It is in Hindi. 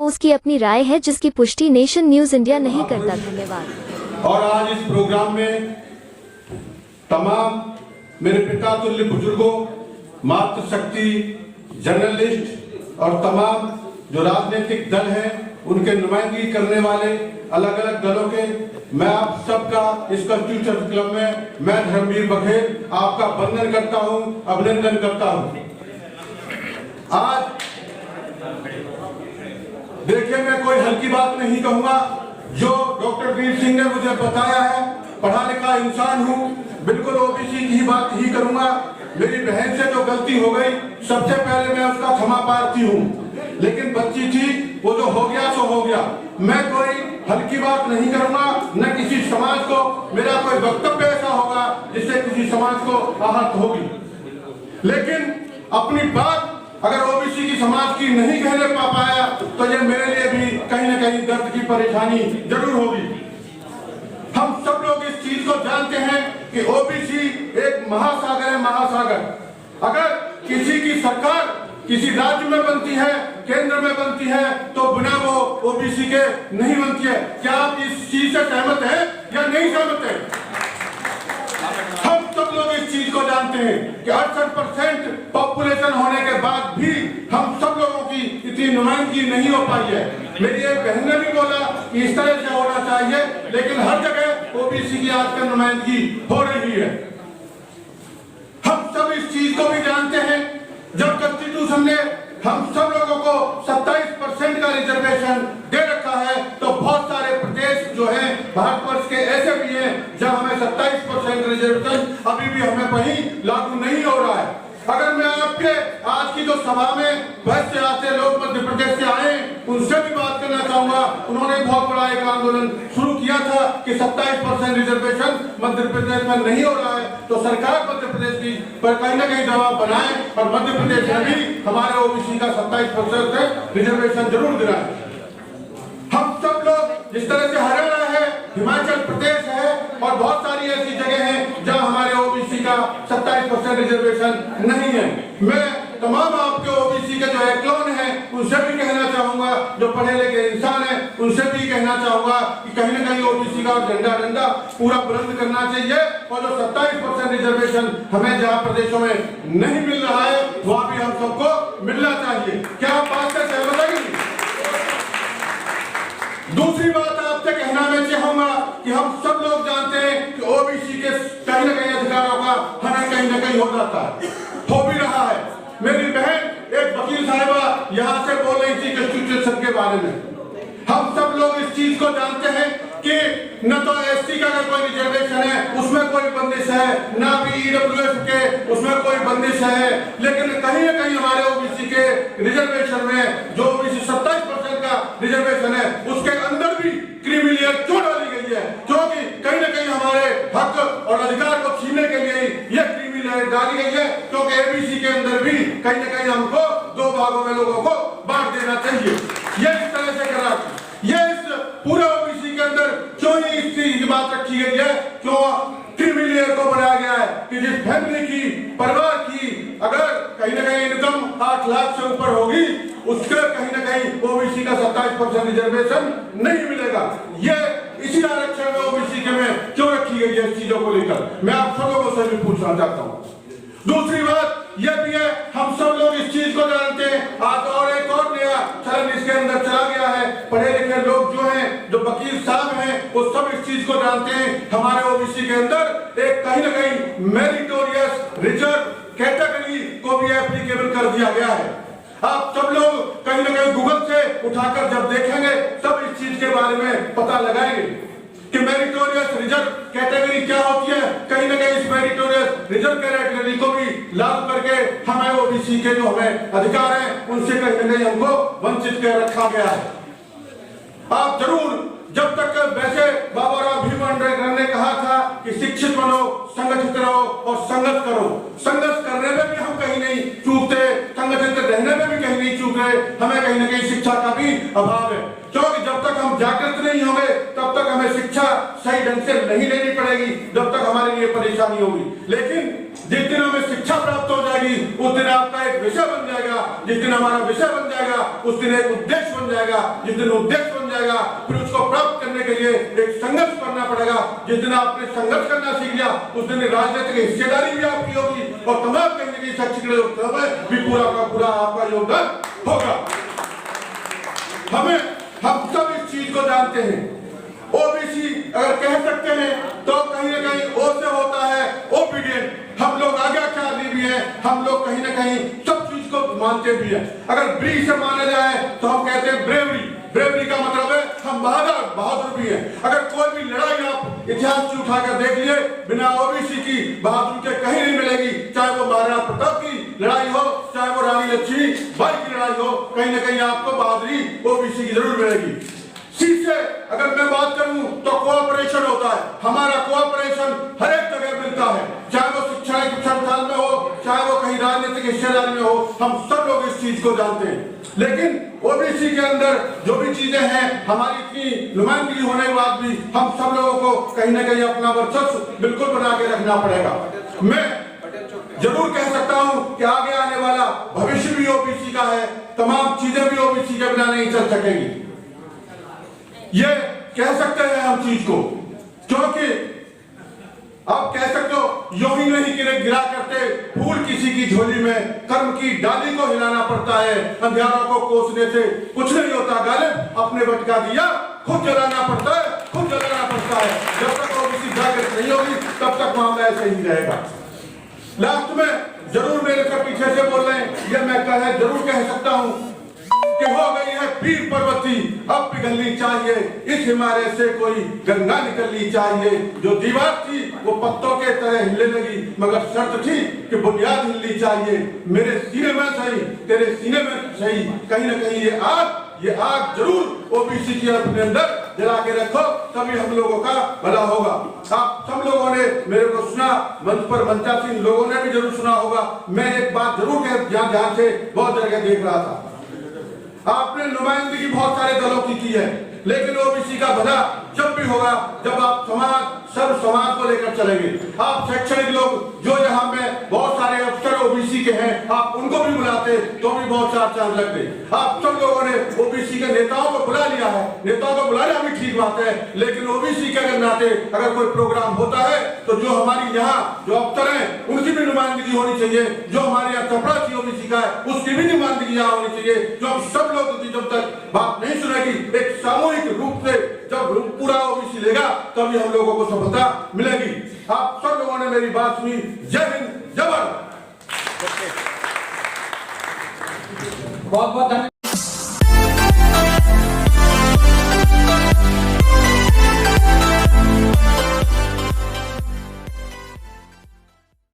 उसकी अपनी राय है जिसकी पुष्टि नेशन न्यूज इंडिया नहीं करता। धन्यवाद। और आज इस प्रोग्राम में तमाम मेरे पिता तुल्य बुजुर्गों, मातृशक्ति, जर्नलिस्ट और तमाम जो राजनीतिक दल हैं उनके नुमाइंदगी करने वाले अलग अलग दलों के, मैं आप सबका इस कॉन्स्टिट्यूशन क्लब में मैं धर्मवीर बघेल आपका वंदन करता हूं, अभिनंदन करता हूं। आज देखिए, मैं कोई हल्की बात नहीं कहूंगा। जो डॉक्टर वीर सिंह ने मुझे बताया है, पढ़ा लिखा इंसान हूं, बिल्कुल ओबीसी की बात ही करूंगा। मेरी बहन से जो गलती हो गई, सबसे पहले मैं उसका क्षमा प्रार्थी हूं, लेकिन बच्ची थी, वो जो हो गया सो हो गया। मैं कोई हल्की बात नहीं करूंगा, न किसी समाज को मेरा कोई वक्तव्य ऐसा होगा जिससे किसी समाज को आहत होगी। लेकिन अपनी बात अगर ओबीसी की समाज की नहीं कहने पा पाया तो ये मेरे लिए भी कहीं न कहीं दर्द की परेशानी जरूर होगी। हम सब लोग इस चीज को जानते हैं कि ओबीसी एक महासागर है, महासागर। अगर किसी की सरकार किसी राज्य में बनती है, केंद्र में बनती है, तो बिना वो ओबीसी के नहीं बनती है। क्या आप इस चीज से सहमत हैं या नहीं सहमत हैं? हम सब लोग इस चीज को जानते हैं कि 68% पॉपुलेशन होने के बाद भी हम सब लोगों की इतनी नुमाइंदगी नहीं हो पाई है। मेरी एक बहन ने भी बोला कि इस तरह से होना चाहिए, लेकिन हर जगह ओबीसी की आजकल नुमाइंदगी हो रही है। हम सब इस चीज को भी जानते हैं, जब कॉन्स्टिट्यूशन ने हम सब लोगों को 27% का रिजर्वेशन दे रखा है, तो बहुत सारे प्रदेश जो हैं भारतवर्ष के ऐसे भी हैं जहां हमें 27% रिजर्वेशन अभी भी हमें कहीं लागू नहीं हो रहा है। अगर मैं आपके आज की जो सभा में बहुत से ऐसे लोग मध्य प्रदेश से आए, उनसे भी बात करना चाहूंगा। उन्होंने बहुत बड़ा एक आंदोलन शुरू किया था कि 27% रिजर्वेशन मध्य प्रदेश में नहीं हो रहा है, तो सरकार मध्य प्रदेश की पर कहीं ना कहीं दबाव बनाए और मध्य प्रदेश में भी हमारे ओबीसी का 27% रिजर्वेशन जरूर दिलाए। हम सब लोग जिस तरह से हरियाणा है, हिमाचल प्रदेश है और बहुत सारी ऐसी जगह हैं जहां हमारे ओबीसी का 27% रिजर्वेशन नहीं है। मैं तमाम आपके ओबीसी के जो क्लोन हैं उनसे भी कहना चाहूंगा, जो पढ़े लिखे इंसान हैं उनसे भी कहना चाहूंगा कि कहीं ना कहीं ओबीसी का झंडा पूरा बुलंद करना चाहिए। और जो 27% रिजर्वेशन हमें जहां प्रदेशों में नहीं मिल रहा है, वहां भी हम सबको मिलना चाहिए। क्या आप बात से सहमत हैं? दूसरी बात आपसे कहना मैं चाहूंगा कि हम सब लोग जानते हैं कि ओबीसी के कहीं न कहीं अधिकारों का हनन कहीं न कहीं हो जाता है, हो भी रहा है। मेरी बहन एक वकील साहिबा यहाँ से बोल रही थी कॉन्स्टिट्यूशन के बारे में। हम सब लोग इस चीज को जानते हैं कि न तो एसटी का कोई रिजर्वेशन है, उसमें कोई बंदिश है, न भी ईडब्ल्यूएस के उसमें कोई बंदिश है, लेकिन कहीं न कहीं हमारे ओबीसी के रिजर्वेशन में जो ओबीसी 27% का रिजर्वेशन है, उसके अंदर भी क्रीमी लेयर क्यों डाली गई है? क्योंकि कहीं न कहीं हमारे हक और अधिकार को छीनने के लिए यह क्रीमी लेयर डाली गई है, क्योंकि एबीसी के अंदर भी कहीं न कहीं हमको दो भागों में लोगों को बांट देना चाहिए। यह इस तरह से करा, यह इस पूरे ओबीसी के अंदर क्यों नहीं इस चीज की बात रखी गई है? क्यों क्रीमी लेयर को बनाया गया है कि जिस फैमिली की, परिवार की अगर कहीं न कहीं इनकम 8 लाख से ऊपर होगी, उसके कहीं न कहीं ओबीसी का 27% रिजर्वेशन नहीं मिलेगा। ये इसी आरक्षण में ओबीसी के में क्यों रखी गई है? इस चीजों को लेकर मैं आप सब लोगों से भी पूछना चाहता हूँ। दूसरी बात यह भी है, हम सब लोग इस चीज को जानते हैं, आज और एक और नया चलन इसके अंदर चला गया है। पढ़े लिखे लोग जो हैं, जो वकील साहब हैं, वो सब इस चीज को जानते हैं। हमारे ओबीसी के अंदर एक कहीं न कहीं मेरिटोरियस रिजर्व कैटेगरी को भी एप्लीकेबल कर दिया गया है। आप सब लोग कहीं न कहीं गूगल से उठाकर जब देखेंगे, सब इस चीज के बारे में पता लगाएंगे कि मेरिटोरियस रिजर्व कैटेगरी क्या होती है। कहीं न कहीं इस मेरिटोरियस रिजर्व कैटेगरी को भी लागू करके हमें ओबीसी के जो हमें अधिकार हैं, उनसे कहीं न कहीं हमको वंचित कर रखा गया है। आप जरूर, जब तक वैसे बाबा राव भीमराव ने कहा था कि शिक्षित बनो, संगठित रहो और संघर्ष करो। संघर्ष करने में भी हम कहीं नहीं चूकते, संगठित रहने में भी कहीं नहीं चूक रहे। हमें कहीं न कहीं शिक्षा का भी अभाव है, क्योंकि जब तक हम जागृत नहीं होंगे तब तक हमें शिक्षा सही ढंग से नहीं लेनी पड़ेगी, जब तक हमारे लिए परेशानी होगी। लेकिन जिस दिन हमें शिक्षा प्राप्त हो जाएगी, उस दिन आपका एक विषय बन जाएगा, जिस दिन हमारा विषय बन जाएगा उस दिन एक उद्देश्य बन जाएगा, जिस दिन उद्देश्य बन जाएगा फिर उसको प्राप्त करने के लिए एक संघर्ष करना पड़ेगा। जिस दिन आपने संघर्ष करना सीख लिया उस दिन राजनीतिक हिस्सेदारी भी आपकी होगी और तमाम कहीं ना कहीं शैक्षिक भी पूरा का पूरा आपका योगदान होगा। हम सब इस चीज को जानते हैं। ओबीसी अगर कह सकते हैं तो कहीं ना कहीं ओ से होता है ओबीडियंट। हम लोग आज्ञाकारी भी हैं, हम लोग कहीं ना कहीं सब चीज को मानते भी हैं। अगर ब्री से माना जाए तो हम कहते हैं ब्रेवरी। ब्रेवरी का मतलब है हम बहादुर भी हैं। अगर कोई भी लड़ाई आप इतिहास से उठाकर देख लिए बिना ओबीसी की बहादुरी के कहीं नहीं मिलेगी। चाहे वो महाराणा प्रताप की लड़ाई हो, चाहे वो रानी लक्ष्मीबाई की लड़ाई हो, कहीं ना कहीं आपको बहादुरी ओबीसी की जरूर मिलेगी। सी से अगर मैं बात करूं तो कोऑपरेशन होता है। हमारा कोऑपरेशन हर एक जगह मिलता है, चाहे वो शिक्षा संस्थान में हो, चाहे वो कहीं राजनीतिक हिस्सेदारी में हो, हम सब लोग इस चीज को जानते हैं। लेकिन ओबीसी के अंदर जो भी चीजें हैं, हमारी इतनी नुमाइंदगी होने के बाद भी हम सब लोगों को कहीं ना कहीं अपना वर्चस्व बिल्कुल बना के रखना पड़ेगा। मैं जरूर कह सकता हूं कि आगे आने वाला भविष्य भी ओबीसी का है, तमाम चीजें भी ओबीसी के बिना नहीं चल सकेंगी। ये कह सकते हैं हम चीज को, क्योंकि आप कह सकते हो यूं ही नहीं गिरा करते फूल किसी की झोली में, कर्म की डाली को हिलाना पड़ता है, अंधियारों को कोसने से कुछ नहीं होता गालिब, अपने बटका दिया खुद जलाना पड़ता है, खुद जलाना पड़ता है। जब तक ओबीसी जागृत नहीं होगी तब तक मामला ऐसे ही रहेगा। लास्ट में जरूर मेरे से पीछे से बोल रहे हैं, ये मैं जरूर कह सकता हूं कि हो गई है पीर पर्वती अब पिघलनी चाहिए, इस हिमालय से कोई गंगा निकलनी चाहिए। जो दीवार थी वो पत्तों के तरह हिलने लगी, मगर शर्त थी कि बुनियाद हिलनी चाहिए। मेरे सीने में सही, तेरे सीने में सही, कहीं ना कहीं ये आग जरूर ओबीसी की अपने अंदर जला के रखो, तभी हम लोगों का भला होगा। आप सब लोगों ने मेरे को सुना, मंच पर मंचासीन लोगों ने भी जरूर सुना होगा। मैं एक बात जरूर ध्यान से बहुत जगह देख रहा था, आपने नुमाइंदगी बहुत सारे दलों की है, लेकिन ओबीसी का भला जब भी होगा जब आप सब समाज को लेकर चलेंगे। आप शैक्षणिक लोग जो यहाँ में बहुत सारे अफसर ओबीसी के हैं, आप उनको भी बुलाते तो भी बहुत चार चांद लगते। आप सब लोगों ने ओबीसी के नेताओं को बुला लिया है, नेताओं को बुलाना भी ठीक बात है, लेकिन ओबीसी के अगर नाते अगर कोई प्रोग्राम होता है तो जो हमारी यहाँ जो अफसर हैं उनकी भी नुमाइंदगी होनी चाहिए, जो हमारे यहाँ चपरासी ओबीसी का है उसकी भी नुमाइंदगी यहाँ होनी चाहिए। जो हम सब लोग जब तक बात नहीं सुनेगी, एक सामूहिक रूप से जब पूरा ओबीसी लेगा तभी हम लोगों को सफलता मिलेगी। आप सब लोगों ने मेरी बात सुनी। जय हिंद, जय भारत। बहुत बहुत धन्यवाद।